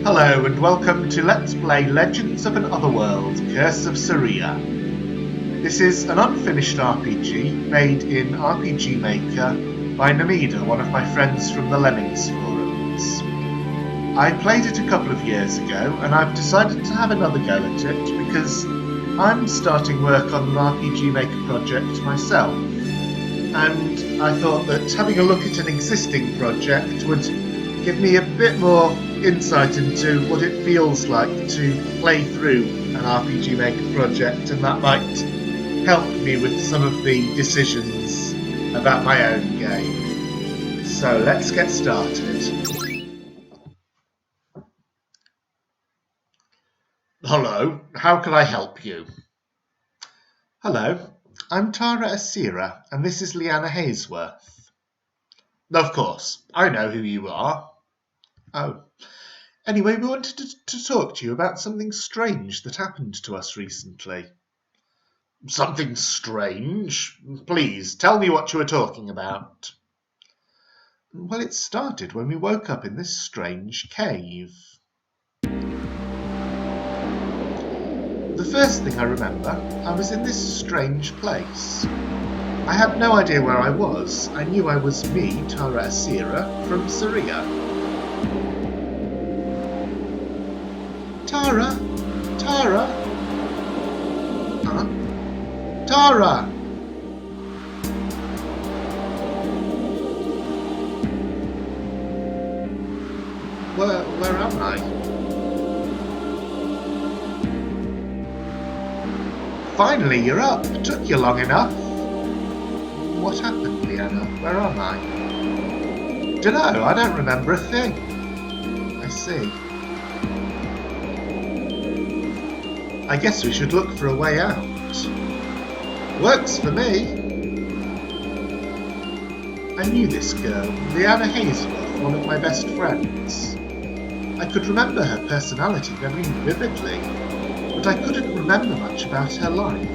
Hello and welcome to Let's Play Legends of an Otherworld, Curse of Saria. This is an unfinished RPG made in RPG Maker by Namida, one of my friends from the Lemmings forums. I played it a couple of years ago and I've decided to have another go at it because I'm starting work on an RPG Maker project myself. And I thought that having a look at an existing project would give me a bit more insight into what it feels like to play through an RPG Maker project, and that might help me with some of the decisions about my own game. So let's get started. Hello, how can I help you? Hello, I'm Tara Asira, and this is Leanna Haysworth. Of course, I know who you are. Oh. Anyway, we wanted to talk to you about something strange that happened to us recently. Something strange? Please, tell me what you were talking about. Well, it started when we woke up in this strange cave. The first thing I remember, I was in this strange place. I had no idea where I was. I knew I was me, Tara Asira, from Saria. Tara? Tara? Huh? Tara! Where am I? Finally, you're up. Took you long enough. What happened, Leanna? Where am I? Dunno, I don't remember a thing. I see. I guess we should look for a way out. Works for me. I knew this girl, Leanna Haysworth, one of my best friends. I could remember her personality very vividly, but I couldn't remember much about her life.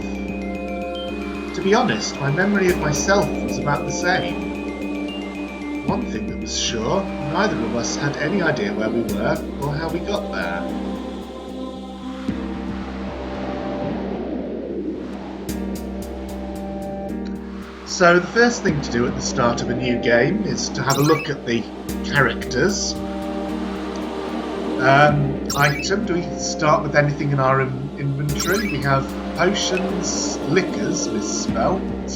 To be honest, my memory of myself was about the same. One thing that was sure, neither of us had any idea where we were or how we got there. So the first thing to do at the start of a new game is to have a look at the characters. Item, do we start with anything in our inventory? We have potions, liquors, misspelt.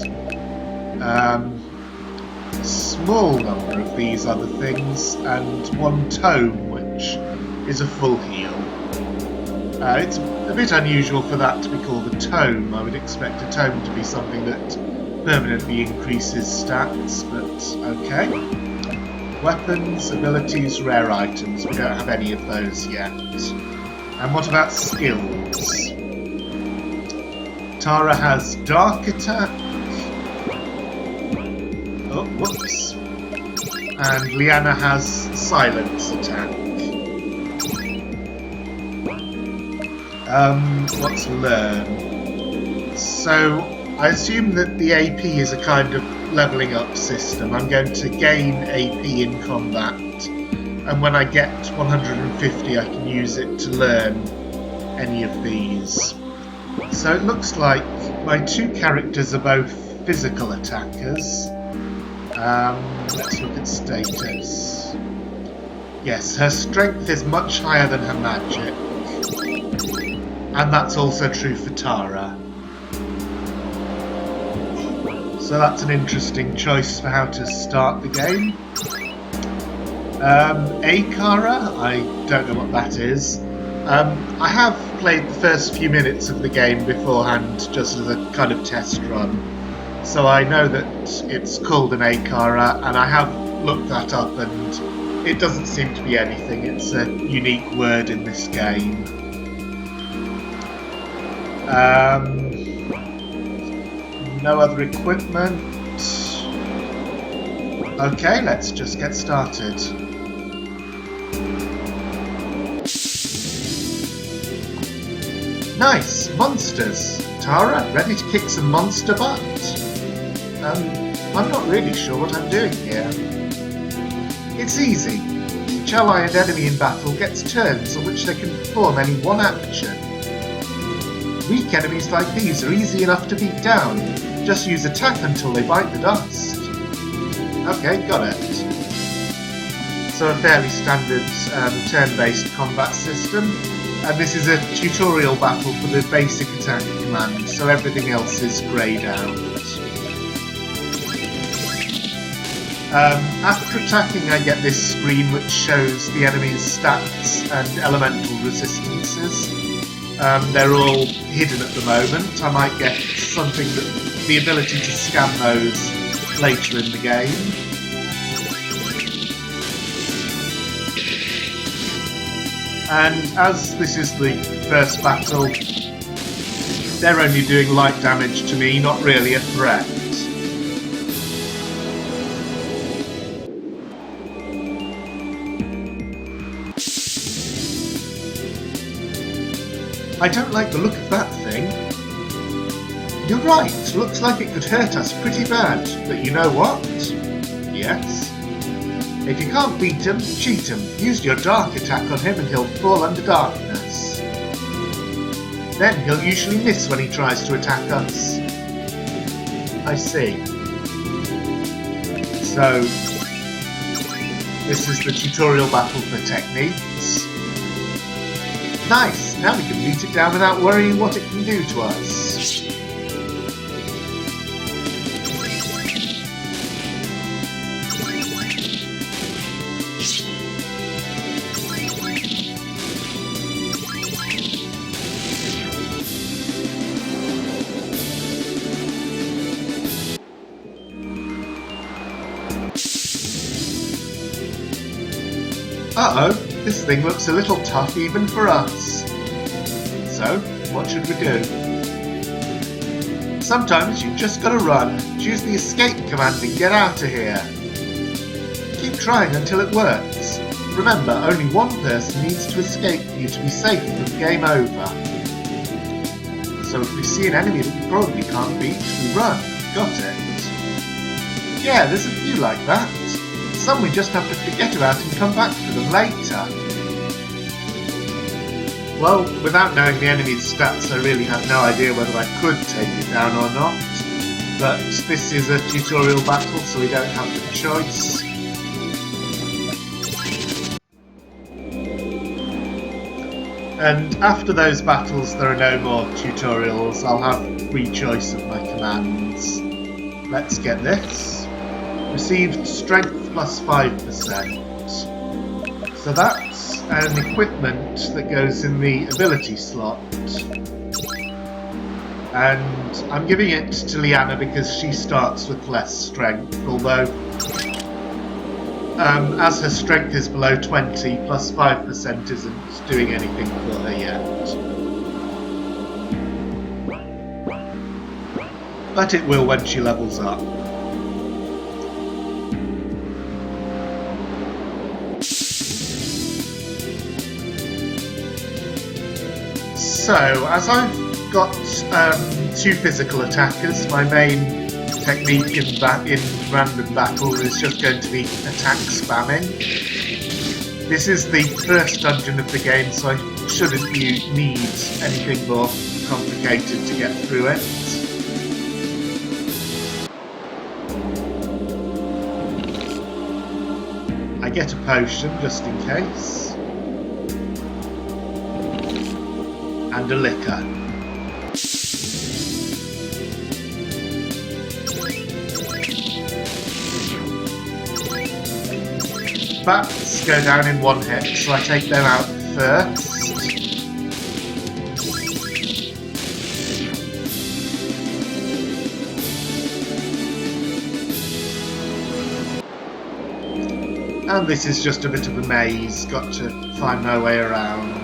Small number of these other things, and one tome, which is a full heal. It's a bit unusual for that to be called a tome. I would expect a tome to be something that permanently increases stats, but okay. Weapons, abilities, rare items. We don't have any of those yet. And what about skills? Tara has dark attack. Oh, whoops. And Leanna has silence attack. What's learn? So I assume that the AP is a kind of levelling up system. I'm going to gain AP in combat, and when I get 150 I can use it to learn any of these. So it looks like my two characters are both physical attackers. Let's look at status. Yes, her strength is much higher than her magic, and that's also true for Tara. So that's an interesting choice for how to start the game. Akara, I don't know what that is. I have played the first few minutes of the game beforehand just as a kind of test run. So I know that it's called an Akara, and I have looked that up and it doesn't seem to be anything. It's a unique word in this game. No other equipment. Okay, let's just get started. Nice! Monsters! Tara, ready to kick some monster butt? I'm not really sure what I'm doing here. It's easy. Each allied enemy in battle gets turns on which they can perform any one action. Weak enemies like these are easy enough to beat down. Just use attack until they bite the dust. Okay, got it. So a fairly standard turn-based combat system. And this is a tutorial battle for the basic attack command, so everything else is greyed out. After attacking, I get this screen which shows the enemy's stats and elemental resistances. They're all hidden at the moment. I might get something that the ability to scan those later in the game. And as this is the first battle, they're only doing light damage to me, not really a threat. I don't like the look of that thing. You're right, looks like it could hurt us pretty bad, but you know what? Yes. If you can't beat him, cheat him. Use your dark attack on him and he'll fall under darkness. Then he'll usually miss when he tries to attack us. I see. So, this is the tutorial battle for techniques. Nice! Now we can beat it down without worrying what it can do to us. Uh-oh, this thing looks a little tough even for us. So, what should we do? Sometimes you've just gotta run. Choose the escape command and get out of here. Keep trying until it works. Remember, only one person needs to escape for you to be safe from game over. So if we see an enemy that we probably can't beat, we run. Got it? Yeah, there's a few like that. Some we just have to forget about and come back to them later. Well, without knowing the enemy's stats, I really have no idea whether I could take it down or not. But this is a tutorial battle, so we don't have the choice. And after those battles, there are no more tutorials. I'll have free choice of my commands. Let's get this. Received strength plus 5%. So that's an equipment that goes in the ability slot. And I'm giving it to Liana because she starts with less strength, although as her strength is below 20, plus 5% isn't doing anything for her yet. But it will when she levels up. So, as I've got two physical attackers, my main technique in random battle is just going to be attack spamming. This is the first dungeon of the game, so I shouldn't need anything more complicated to get through it. I get a potion just in case. And a liquor. Bats go down in one hit, so I take them out first. And this is just a bit of a maze, got to find my way around.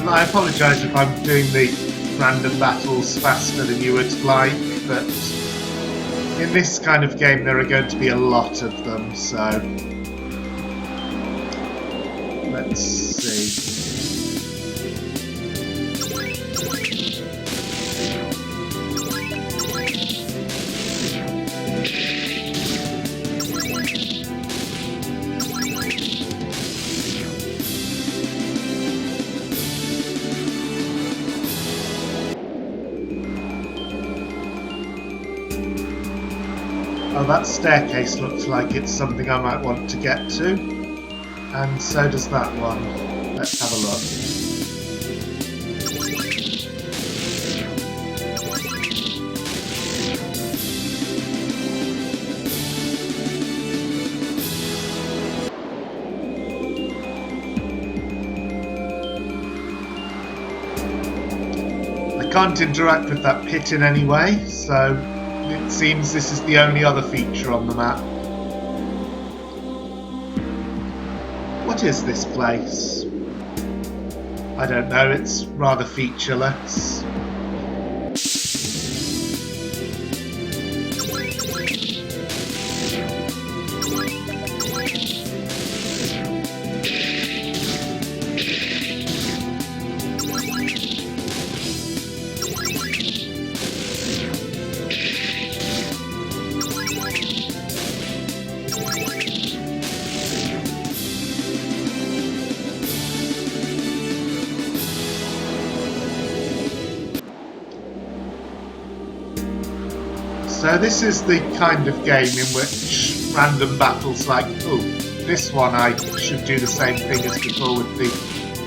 I apologise if I'm doing the random battles faster than you would like, but In this kind of game there are going to be a lot of them, so let's see. Oh, that staircase looks like it's something I might want to get to. And so does that one. Let's have a look. I can't interact with that pit in any way, so it seems this is the only other feature on the map. What is this place? I don't know, it's rather featureless. So this is the kind of game in which random battles like, oh, this one I should do the same thing as before with the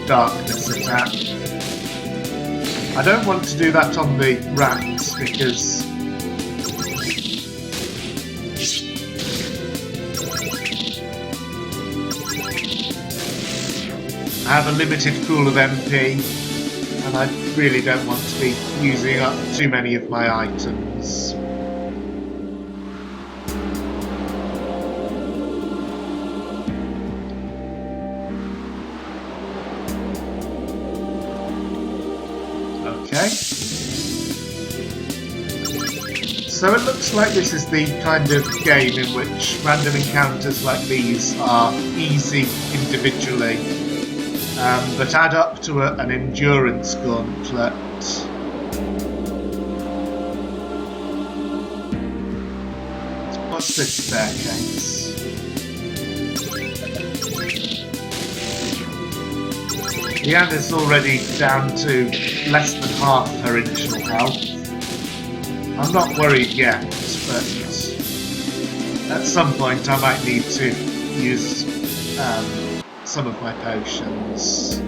darkness attack. I don't want to do that on the rats because I have a limited pool of MP and I really don't want to be using up too many of my items. Okay. So it looks like this is the kind of game in which random encounters like these are easy individually, but add up to an endurance gauntlet. What's this staircase? Leanna's already down to less than half her initial health. I'm not worried yet, but at some point I might need to use some of my potions.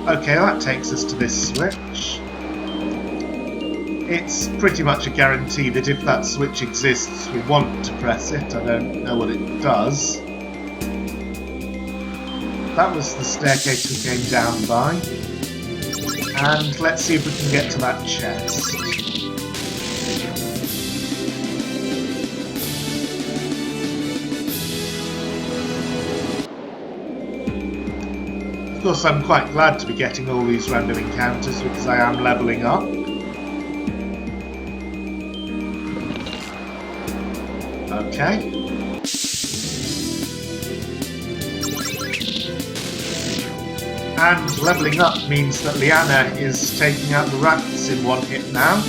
Okay, that takes us to this switch. It's pretty much a guarantee that if that switch exists, we want to press it. I don't know what it does. That was the staircase we came down by. And let's see if we can get to that chest. Of course, I'm quite glad to be getting all these random encounters because I am levelling up. Okay. And levelling up means that Leanna is taking out the rats in one hit now.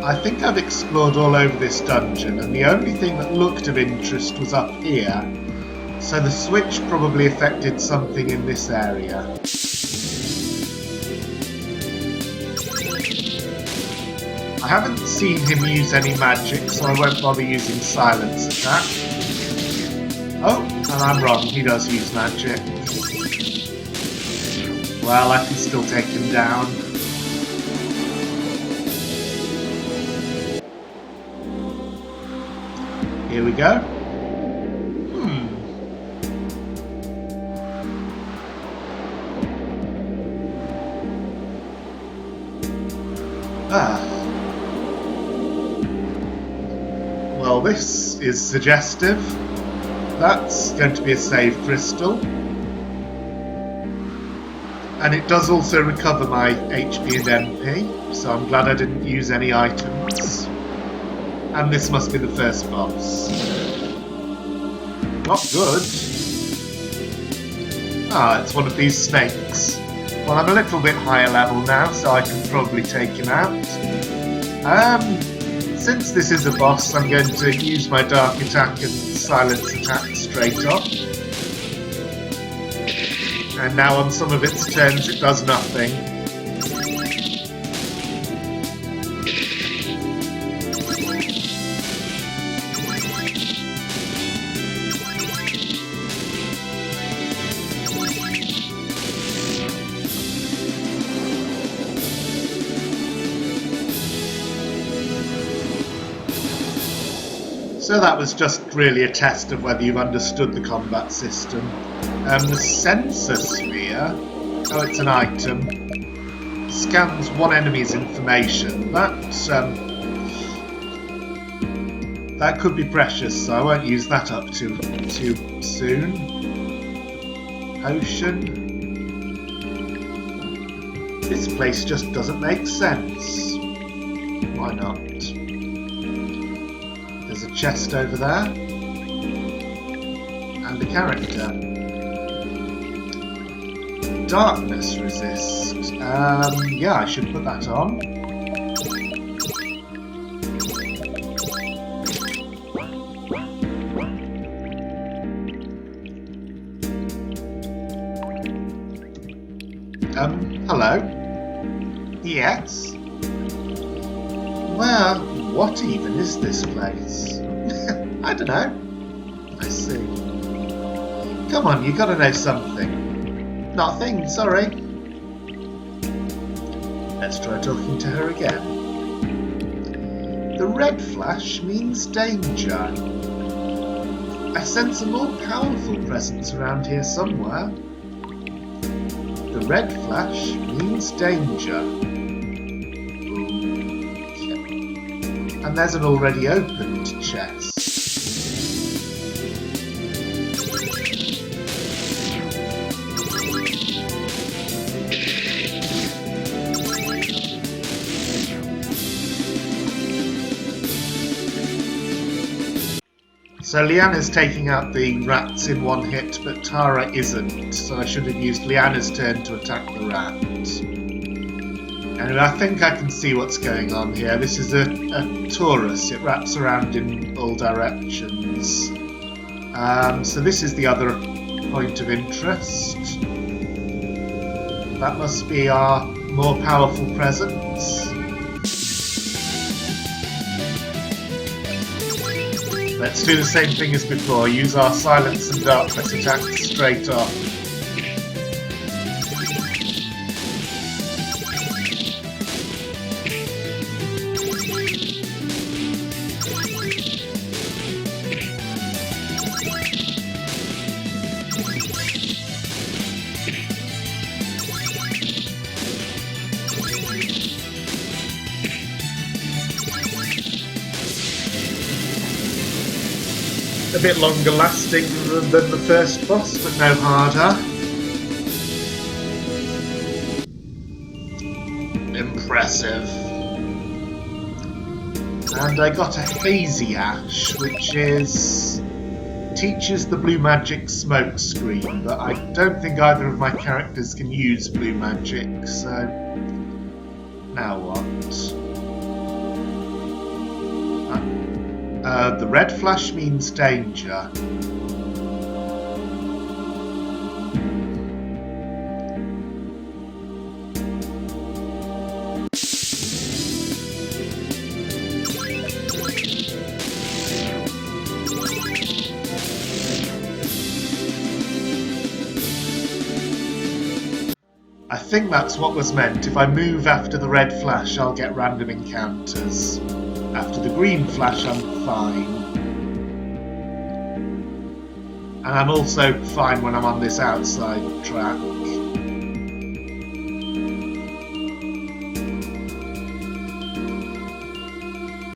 I think I've explored all over this dungeon, and the only thing that looked of interest was up here. So the switch probably affected something in this area. I haven't seen him use any magic, so I won't bother using silence attack. Oh, and I'm wrong, he does use magic. Well, I can still take him down. Here we go. Well, this is suggestive. That's going to be a save crystal. And it does also recover my HP and MP, so I'm glad I didn't use any items. And this must be the first boss. Not good. Ah, it's one of these snakes. Well, I'm a little bit higher level now, so I can probably take him out. Since this is a boss, I'm going to use my dark attack and silence attack straight off. And now on some of its turns it does nothing. So that was just really a test of whether you've understood the combat system. The sensor sphere, oh, it's an item, scans one enemy's information. That could be precious, so I won't use that up too soon. Potion. This place just doesn't make sense. Why not? There's a chest over there. And a character. Darkness resist. Yeah, I should put that on. Hello? Yes? Well, what even is this place? I don't know. I see. Come on, you gotta know something. Nothing, sorry. Let's try talking to her again. The red flash means danger. I sense a more powerful presence around here somewhere. The red flash means danger. Okay. And there's an already opened chest. So Leanna's taking out the rats in one hit, but Tara isn't, so I should have used Leanna's turn to attack the rat. Anyway, I think I can see what's going on here. This is a torus. It wraps around in all directions. So this is the other point of interest. That must be our more powerful presence. Let's do the same thing as before, use our silence and darkness attacks straight off. A bit longer lasting than the first boss, but no harder. Impressive. And I got a hazy ash, which teaches the blue magic smoke screen, but I don't think either of my characters can use blue magic, so now what? The red flash means danger. I think that's what was meant. If I move after the red flash, I'll get random encounters. After the green flash, I'm fine. And I'm also fine when I'm on this outside track.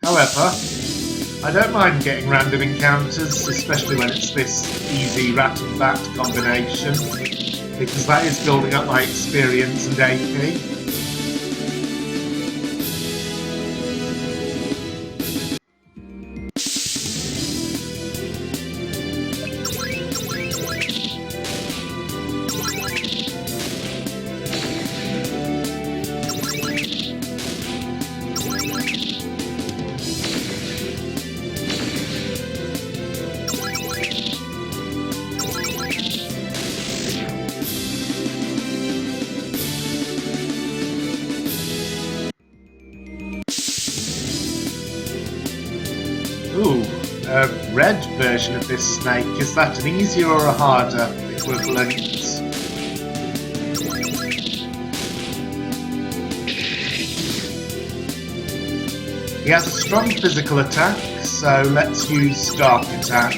However, I don't mind getting random encounters, especially when it's this easy rat and bat combination. because that is building up my experience and AP. Ooh, a red version of this snake. Is that an easier or a harder equivalent? He has a strong physical attack, so let's use dark attack.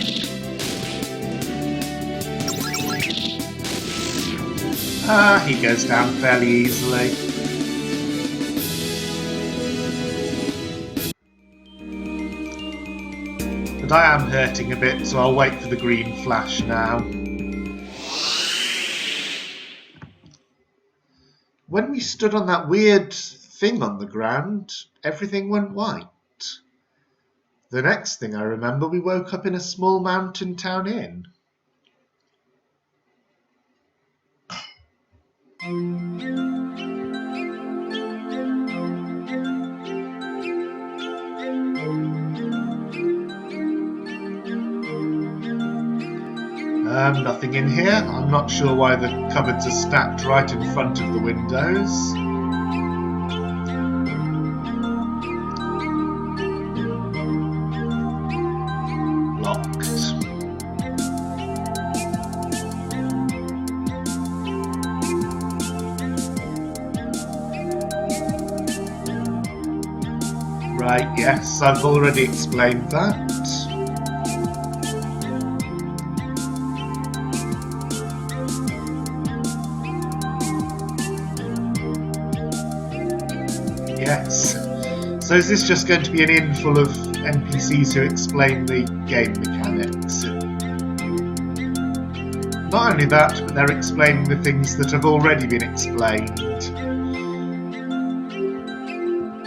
He goes down fairly easily. But I am hurting a bit, so I'll wait for the green flash now. When we stood on that weird thing on the ground, everything went white. The next thing I remember, we woke up in a small mountain town inn. Nothing in here. I'm not sure why the cupboards are stacked right in front of the windows. Locked. Right, yes, I've already explained that. Yes. So is this just going to be an inn full of NPCs who explain the game mechanics? Not only that, but they're explaining the things that have already been explained.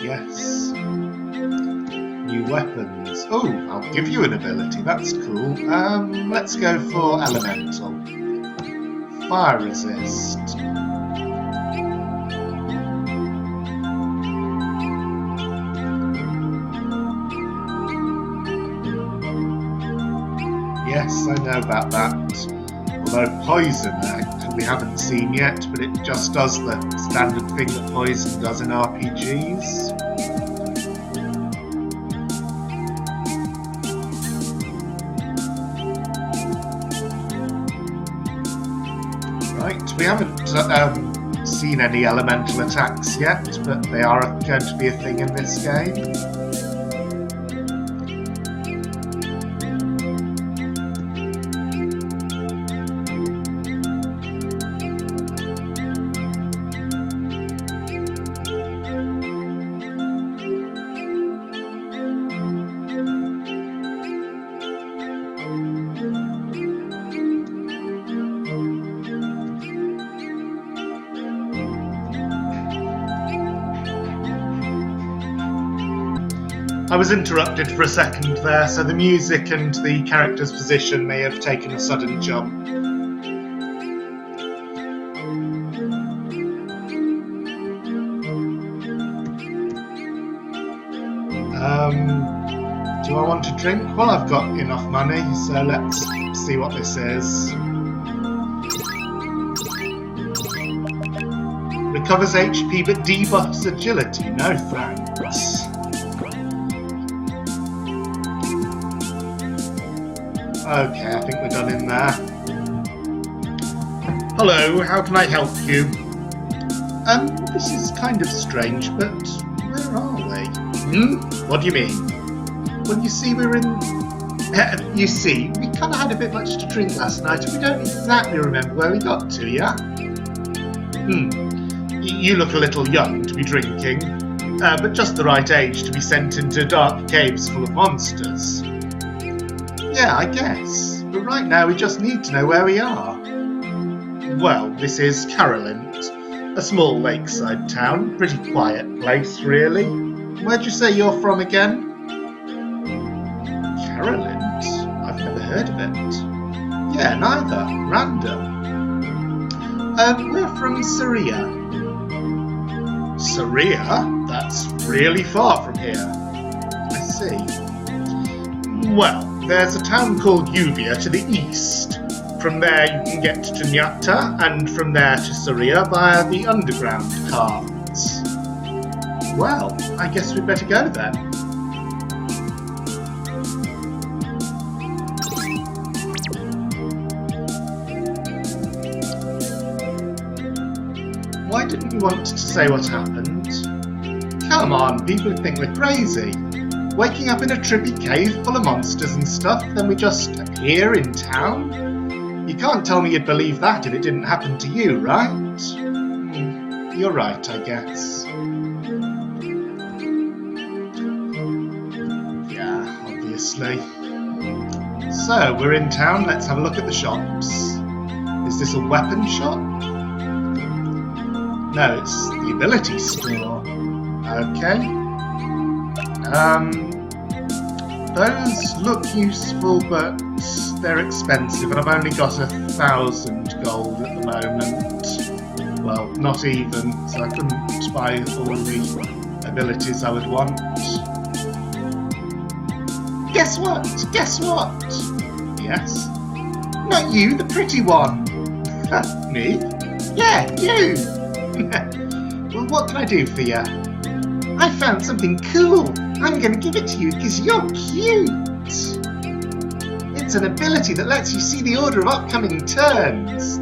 Yes. New weapons. Oh, I'll give you an ability. That's cool. Let's go for elemental. Fire resist. Yes, I know about that. Although poison, we haven't seen yet, but it just does the standard thing that poison does in RPGs. Right, we haven't seen any elemental attacks yet, but they are going to be a thing in this game. I was interrupted for a second there, so the music and the character's position may have taken a sudden jump. Do I want to drink? Well, I've got enough money, so let's see what this is. Recovers HP but debuffs agility. No thanks. Okay, I think we're done in there. Hello, how can I help you? This is kind of strange, but where are we? What do you mean? Well, you see, we're in... you see, we kind of had a bit much to drink last night, and we don't exactly remember where we got to, yeah? You look a little young to be drinking, but just the right age to be sent into dark caves full of monsters. Yeah, I guess. But right now we just need to know where we are. Well, this is Carolint, a small lakeside town. Pretty quiet place, really. Where'd you say you're from again? Carolint? I've never heard of it. Yeah, neither. Random. We're from Saria. Saria? That's really far from here. I see. Well, there's a town called Uvia to the east. From there you can get to Nyata, and from there to Saria via the underground carts. Well, I guess we'd better go then. Why didn't you want to say what happened? Come on, people would think we're crazy. Waking up in a trippy cave full of monsters and stuff, then we just appear in town? You can't tell me you'd believe that if it didn't happen to you, right? You're right, I guess. Yeah, obviously. So, we're in town, let's have a look at the shops. Is this a weapon shop? No, it's the ability store. Okay. Those look useful, but they're expensive, and I've only got 1,000 gold at the moment. Well, not even, so I couldn't buy all the abilities I would want. Guess what? Guess what? Yes? Not you, the pretty one. Me? Yeah, you! Well, what can I do for you? I found something cool. I'm going to give it to you because you're cute. It's an ability that lets you see the order of upcoming turns.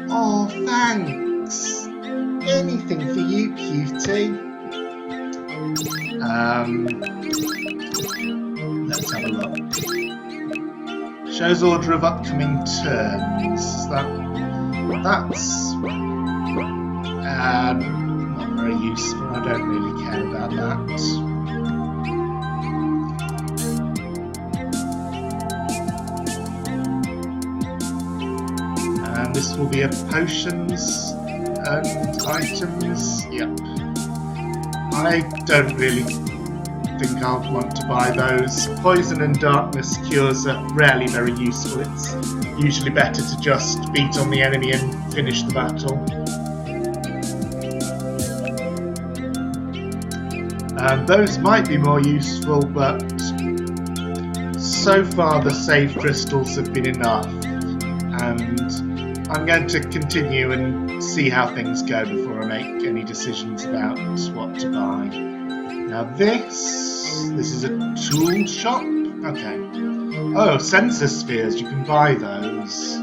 Oh, thanks. Anything for you, cutie. Let's have a look. Shows order of upcoming turns. That's not very useful. I don't really care about that. And this will be a potions and items. Yep. I don't really think I'll want to buy those. Poison and darkness cures are rarely very useful. It's usually better to just beat on the enemy and finish the battle. Those might be more useful, but so far the save crystals have been enough, and I'm going to continue and see how things go before I make any decisions about what to buy. Now this is a tool shop? Okay. Oh, sensor spheres, you can buy those.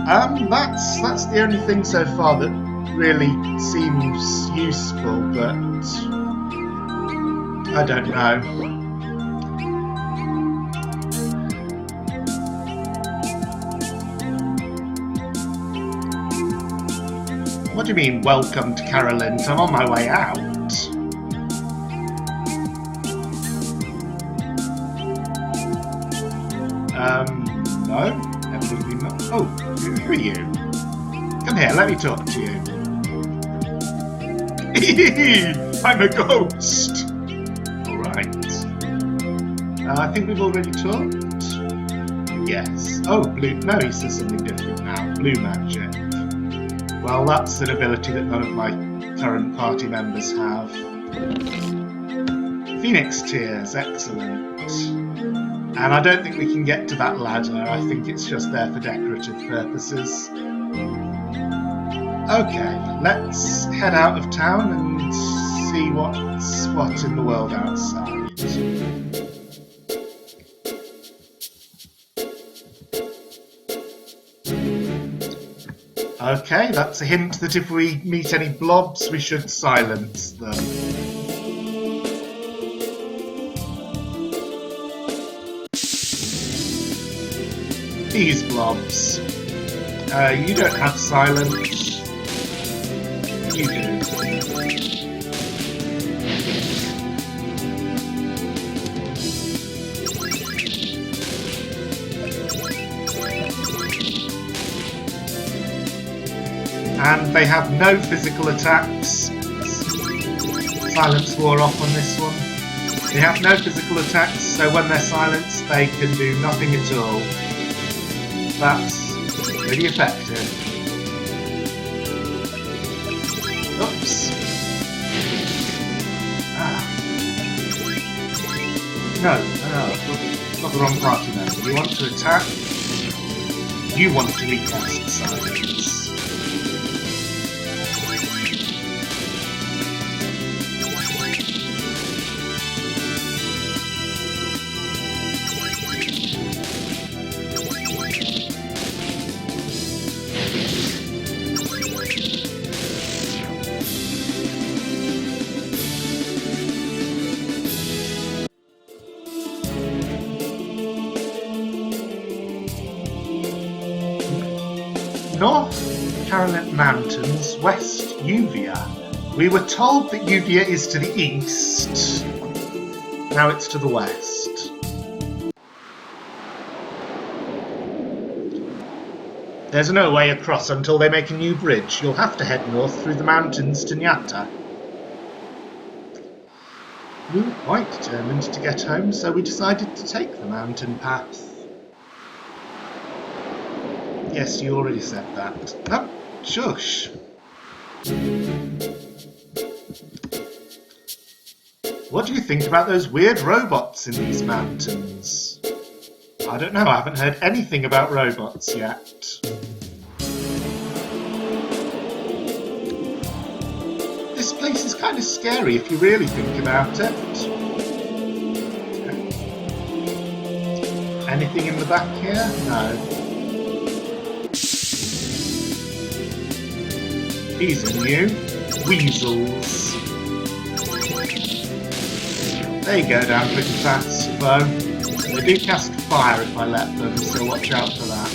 That's the only thing so far that really seems useful, but I don't know. What do you mean, welcome to Carolint? I'm on my way out. No, absolutely not. Oh, who are you? Come here, let me talk to you. I'm a ghost! I think we've already talked. Yes. Oh, blue. No, he says something different now. Blue magic. Well, that's an ability that none of my current party members have. Phoenix tears. Excellent. And I don't think we can get to that ladder. I think it's just there for decorative purposes. Okay, let's head out of town and see what's what in the world outside. Okay, that's a hint that if we meet any blobs, we should silence them. These blobs. You don't have silence. You do. They have no physical attacks. Silence wore off on this one. They have no physical attacks, so when they're silenced, they can do nothing at all. That's pretty effective. Oops. No, I've got the wrong party member. You want to attack? You want to recast silence. North Carolina Mountains, West Uvia. We were told that Uvia is to the east. Now it's to the west. There's no way across until they make a new bridge. You'll have to head north through the mountains to Nyata. We were quite determined to get home, so we decided to take the mountain path. Yes, you already said that. Oh, shush. What do you think about those weird robots in these mountains? I don't know, I haven't heard anything about robots yet. This place is kind of scary if you really think about it. Anything in the back here? No. These are new. Weasels. They go down pretty fast, though. They do cast fire if I let them, so watch out for that.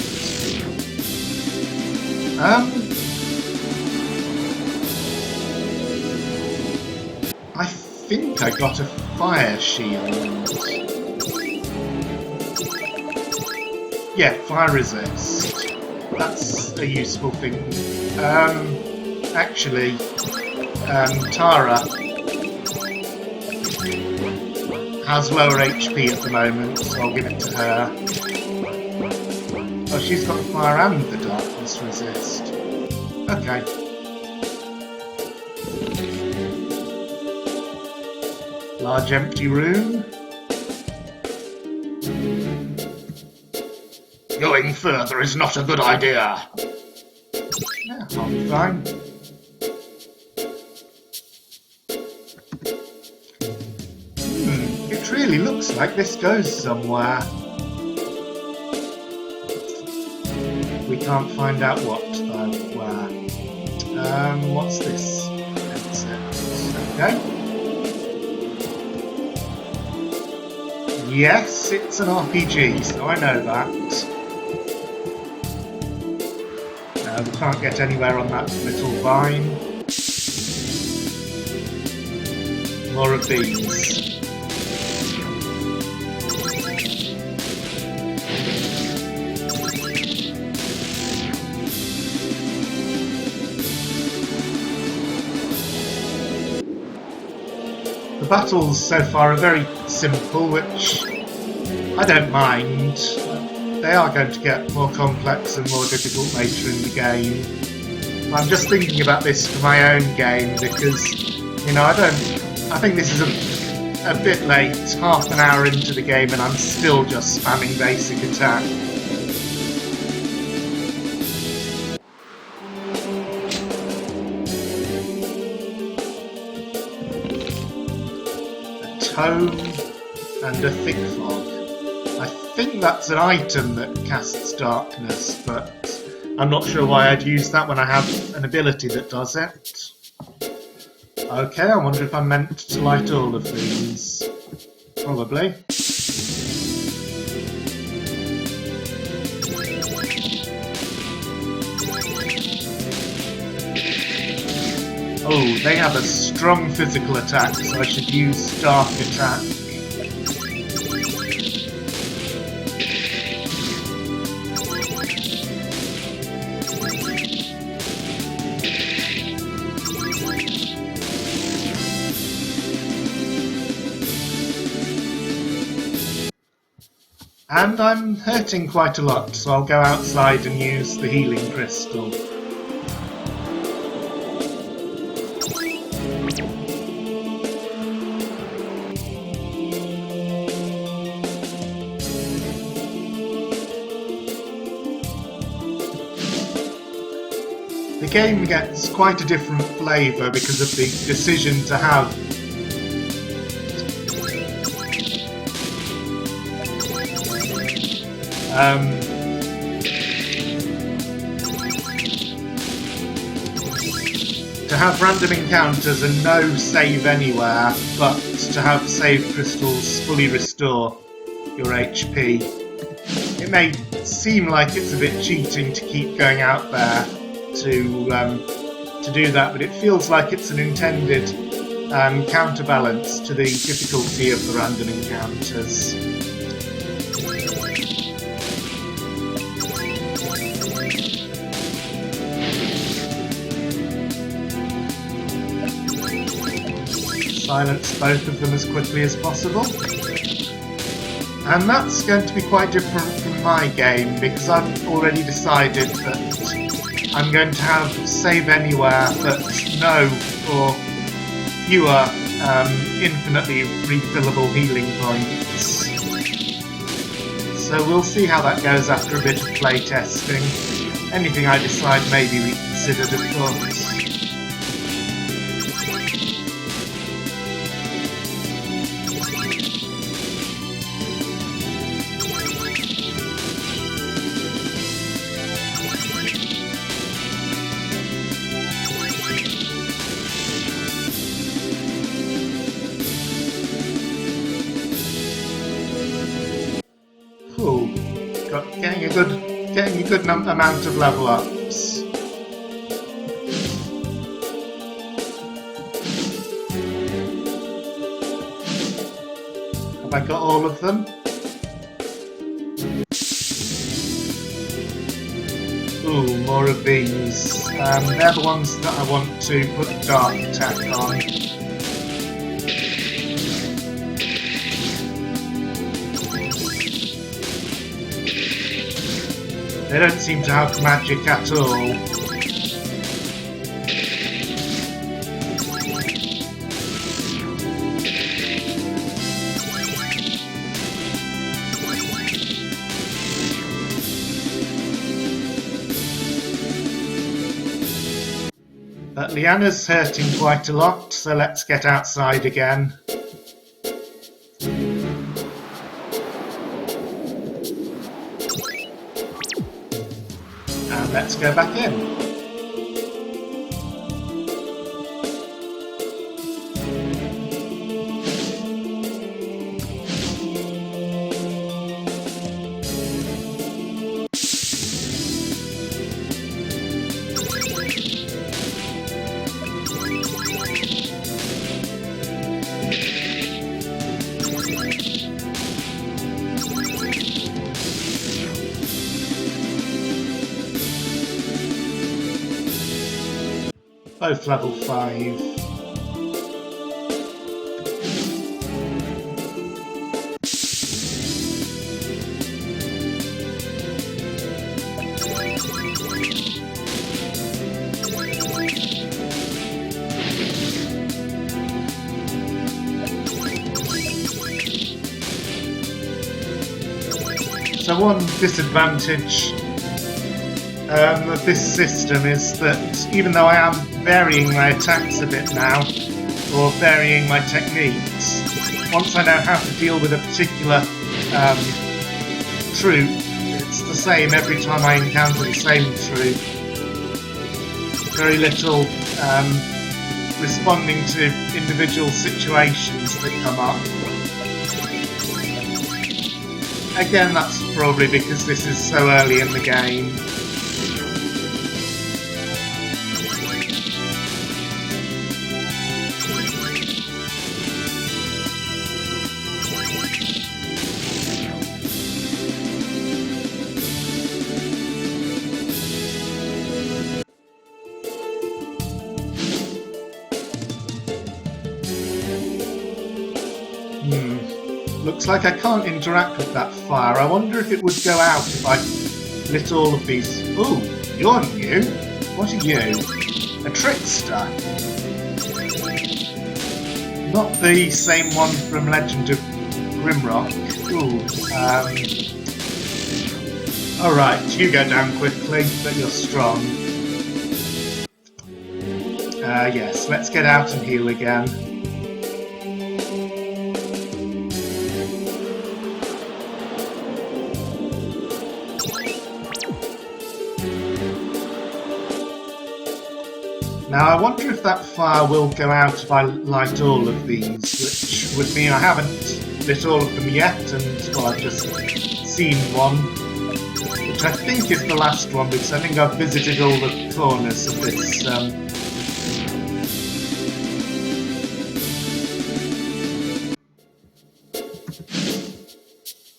I think I got a fire shield. Yeah, fire resist. That's a useful thing. Actually, Tara has lower HP at the moment, so I'll give it to her. Oh, she's got the fire and the darkness resist. Okay. Large empty room. Going further is not a good idea. Yeah, I'll be fine. It really looks like this goes somewhere. We can't find out what, though, where. What's this? Exit. Okay. Yes, it's an RPG, so I know that. We can't get anywhere on that little vine. More of these. The battles so far are very simple, which I don't mind. They are going to get more complex and more difficult later in the game. I'm just thinking about this for my own game because, you know, I think this is a bit late, half an hour into the game, and I'm still just spamming basic attack. A tome and a thick fog. I think that's an item that casts darkness, but I'm not sure why I'd use that when I have an ability that does it. Okay, I wonder if I'm meant to light all of these. Probably. Oh, they have a strong physical attack, so I should use dark attack. And I'm hurting quite a lot, so I'll go outside and use the healing crystal. The game gets quite a different flavour because of the decision to have random encounters and no save anywhere, but to have save crystals fully restore your HP. It may seem like it's a bit cheating to keep going out there to do that, but it feels like it's an intended counterbalance to the difficulty of the random encounters. Silence both of them as quickly as possible. And that's going to be quite different from my game because I've already decided that I'm going to have save anywhere but no or fewer infinitely refillable healing points. So we'll see how that goes after a bit of playtesting. Anything I decide may be reconsidered, of course. Cool. Getting a good amount of level ups. Have I got all of them? Ooh, more of these. They're the ones that I want to put dark attack on. They don't seem to have magic at all. But Liana's hurting quite a lot, so let's get outside again. And let's go back in. Both level 5. So one disadvantage of this system is that even though I am varying my attacks a bit now, or varying my techniques, once I know how to deal with a particular troop, it's the same every time I encounter the same troop. Very little responding to individual situations that come up. Again, that's probably because this is so early in the game. Looks like I can't interact with that fire. I wonder if it would go out if I lit all of these. Ooh, you're new. What are you? A trickster. Not the same one from Legend of Grimrock. Ooh, alright, you go down quickly, but you're strong. Yes, let's get out and heal again. Now I wonder if that fire will go out if I light all of these, which would mean I haven't lit all of them yet, and well, I've just seen one, which I think is the last one, because I think I've visited all the corners of this.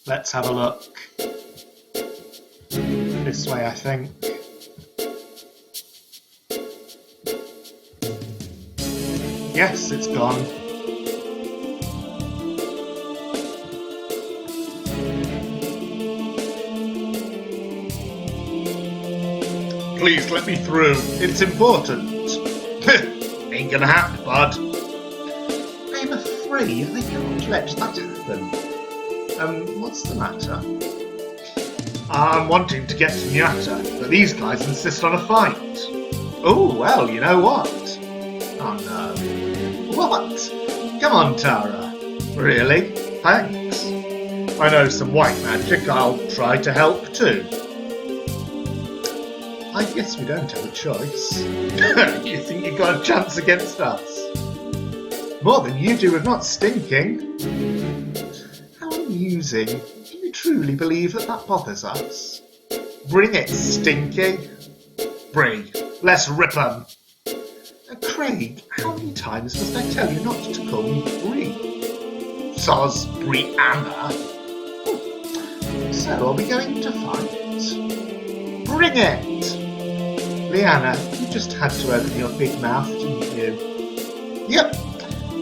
Let's have a look. This way, I think. Yes, it's gone. Please let me through. It's important. Ain't gonna happen, bud. I'm afraid I can't let that happen. What's the matter? I'm wanting to get to Miata, but these guys insist on a fight. Oh, well, you know what? Oh no. What? Come on, Tara. Really? Thanks. I know some white magic. I'll try to help too. I guess we don't have a choice. You think you got a chance against us? More than you do with not stinking. How amusing. Do you truly believe that bothers us? Bring it, Stinky. Bree, let's rip 'em. Craig, how many times must I tell you not to call me Bree? Soz Brianna. So, are we going to fight? Bring it! Brianna, you just had to open your big mouth, didn't you? Yep.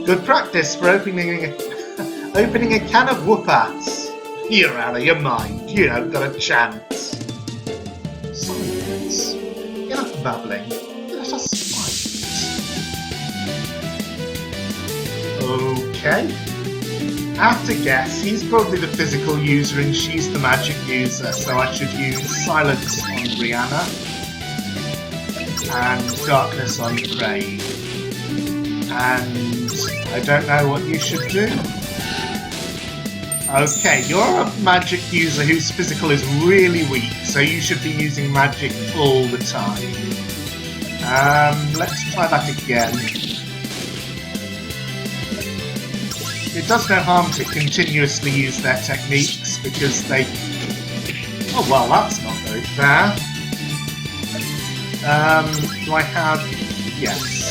Good practice for opening a can of whoop-ass. You're out of your mind. You haven't got a chance. Silence. Enough babbling. Let us fight. Okay. I have to guess, he's probably the physical user and she's the magic user, so I should use Silence on Brianna and Darkness on Craig. And I don't know what you should do. Okay, you're a magic user whose physical is really weak, so you should be using magic all the time. Let's try that again. It does no harm to continuously use their techniques because they... Oh, well, that's not very fair. Do I have... Yes.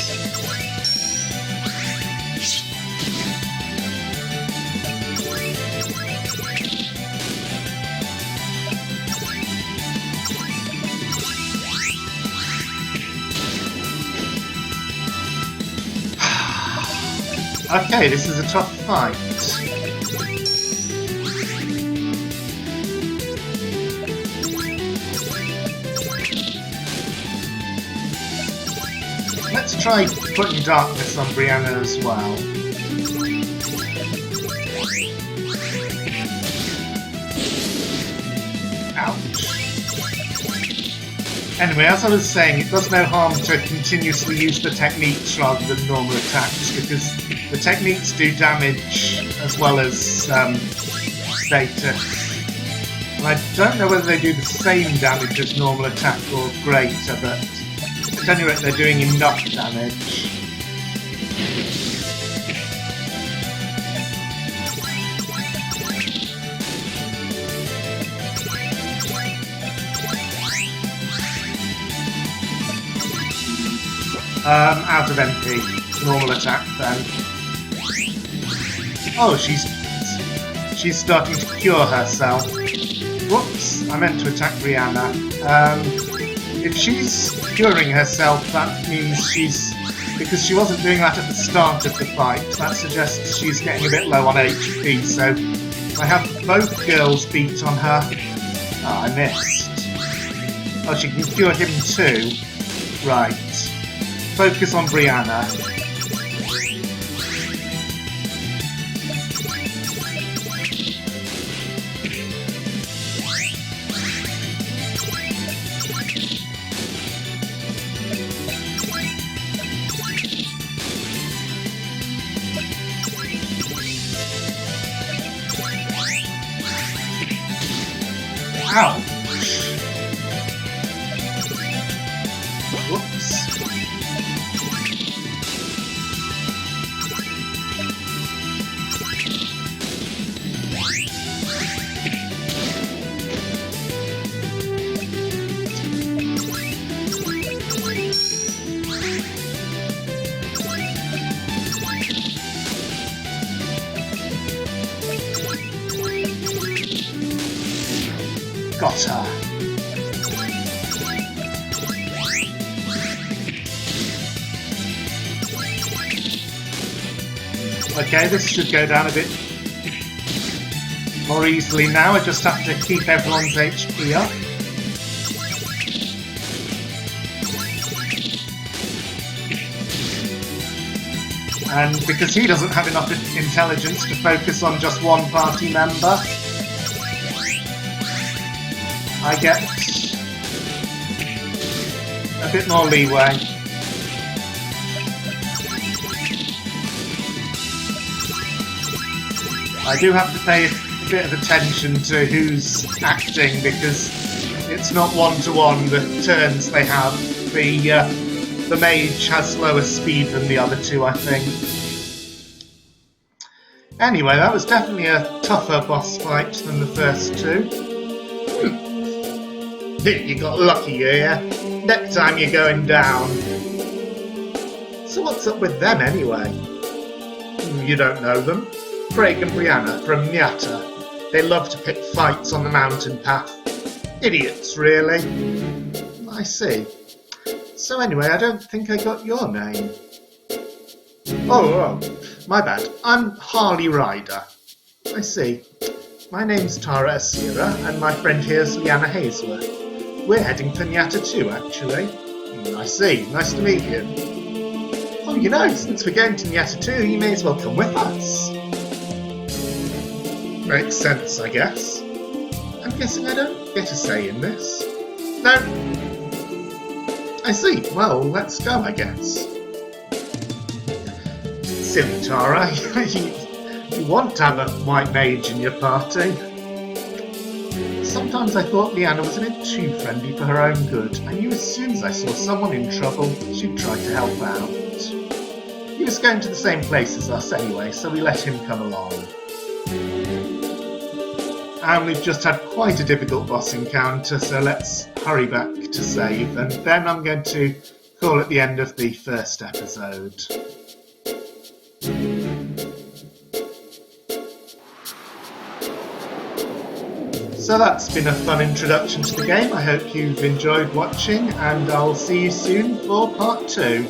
Okay, this is a tough fight. Let's try putting Darkness on Brianna as well. Ouch. Anyway, as I was saying, it does no harm to continuously use the techniques rather than normal attacks, because the techniques do damage as well as status. And I don't know whether they do the same damage as normal attack or greater, but at any rate they're doing enough damage. Out of MP. Normal attack then. Oh, she's starting to cure herself. Whoops, I meant to attack Brianna. If she's curing herself, that means because she wasn't doing that at the start of the fight, that suggests she's getting a bit low on HP, so I have both girls beat on her. Ah, I missed. Oh, she can cure him too. Right. Focus on Brianna. Ouch! Whoops. Got her. Okay, this should go down a bit more easily now. I just have to keep everyone's HP up. And because he doesn't have enough intelligence to focus on just one party member, I get a bit more leeway. I do have to pay a bit of attention to who's acting because it's not one-to-one the turns they have. The mage has slower speed than the other two, I think. Anyway, that was definitely a tougher boss fight than the first two. You got lucky here. Next time you're going down. So what's up with them anyway? You don't know them. Craig and Brianna from Nyata. They love to pick fights on the mountain path. Idiots, really. I see. So anyway, I don't think I got your name. Oh, my bad. I'm Harley Ryder. I see. My name's Tara Asira, and my friend here's Liana Hazelworth. We're heading to Nyata too, actually. I see. Nice to meet you. Oh, you know, since we're going to Nyata too, you may as well come with us. Makes sense, I guess. I'm guessing I don't get a say in this. No. I see. Well, let's go, I guess. Silly Tara. You want to have a white mage in your party. Sometimes I thought Liana was a bit too friendly for her own good. I knew as soon as I saw someone in trouble, she'd try to help out. He was going to the same place as us anyway, so we let him come along. And we've just had quite a difficult boss encounter, so let's hurry back to save, and then I'm going to call it the end of the first episode. So that's been a fun introduction to the game. I hope you've enjoyed watching, and I'll see you soon for part 2.